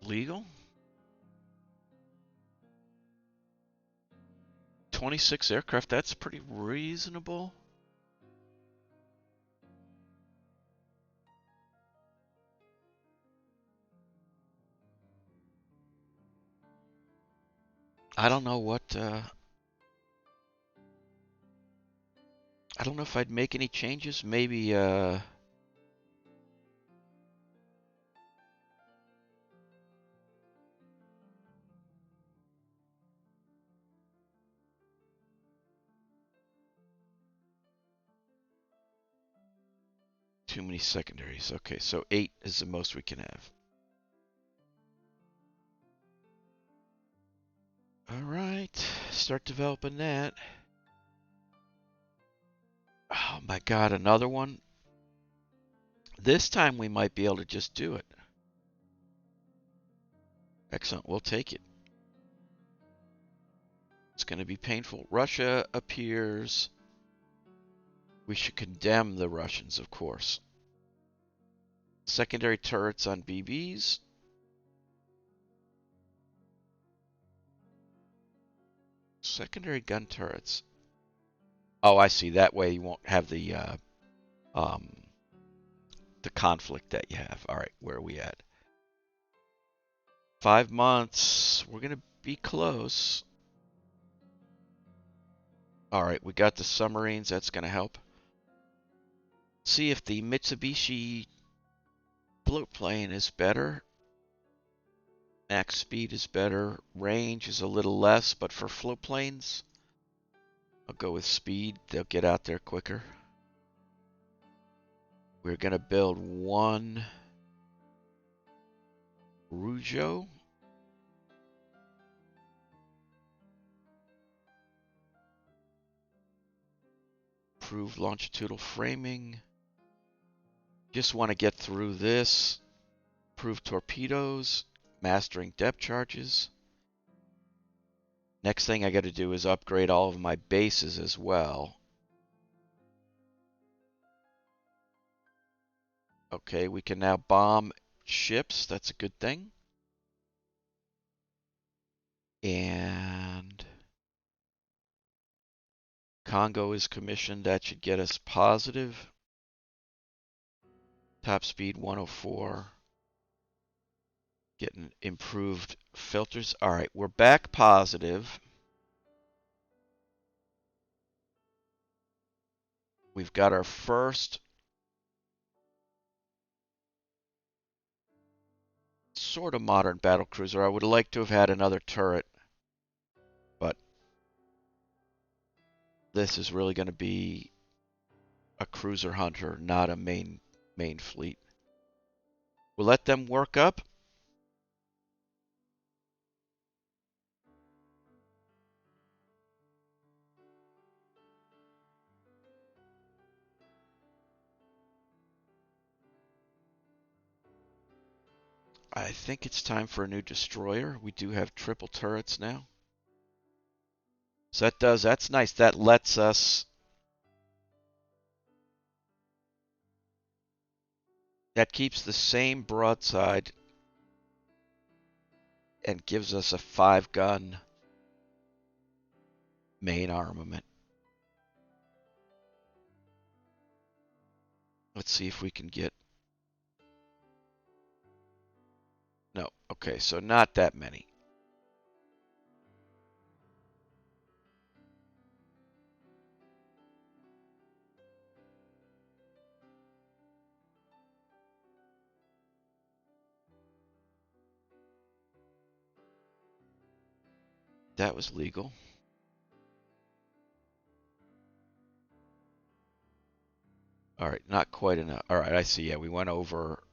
Legal? 26 aircraft, that's pretty reasonable. I don't know what, I don't know if I'd make any changes. Maybe, too many secondaries. Okay, so 8 is the most we can have. All right, start developing that. Oh my God, another one. This time we might be able to just do it. Excellent, we'll take it. It's going to be painful. Russia appears. We should condemn the Russians, of course. Secondary turrets on BBs. Secondary gun turrets. Oh, I see. That way you won't have the conflict that you have. All right, where are we at? 5 months. We're going to be close. All right, we got the submarines. That's going to help. See if the Mitsubishi float plane is better. Max speed is better. Range is a little less, but for float planes, I'll go with speed. They'll get out there quicker. We're going to build one Rougeau. Improved longitudinal framing. Just want to get through this. Improved torpedoes. Mastering depth charges. Next thing I got to do is upgrade all of my bases as well. Okay, we can now bomb ships. That's a good thing. And Congo is commissioned. That should get us positive. Top speed 104. Getting improved filters. All right, we're back positive. We've got our first sort of modern battle cruiser. I would like to have had another turret, but this is really going to be a cruiser hunter, not a main fleet. We'll let them work up. I think it's time for a new destroyer. We do have triple turrets now. So that's nice. That lets us, that keeps the same broadside and gives us a 5-gun main armament. Let's see if we can get, no, okay, so not that many. That was legal. All right, not quite enough. All right, I see. Yeah, we went over.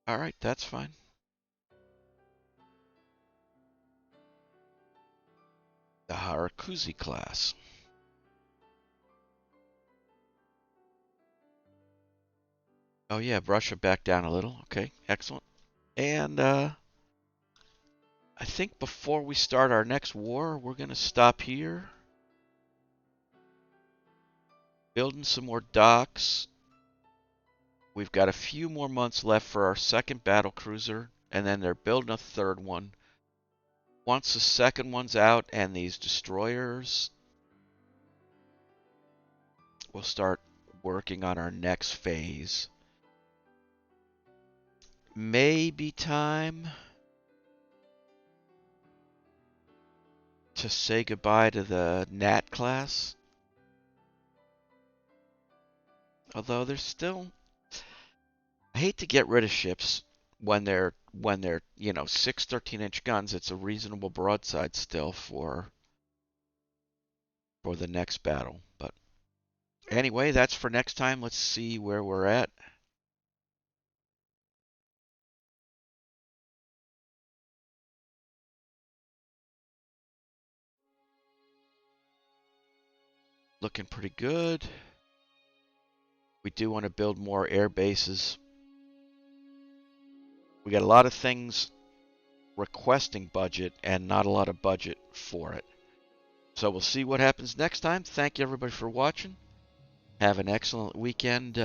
All right, that's fine. The Harakuzi class. Oh yeah, brush it back down a little. Okay, excellent. And I think before we start our next war, we're going to stop here. Building some more docks. We've got a few more months left for our second battle cruiser, and then they're building a third one. Once the second one's out and these destroyers, we'll start working on our next phase. Maybe time to say goodbye to the Nat class. Although there's still, I hate to get rid of ships when they're 6 13-inch guns. It's a reasonable broadside still for the next battle. But anyway, that's for next time. Let's see where we're at. Looking pretty good. We do want to build more air bases. We got a lot of things requesting budget and not a lot of budget for it. So we'll see what happens next time. Thank you everybody for watching. Have an excellent weekend.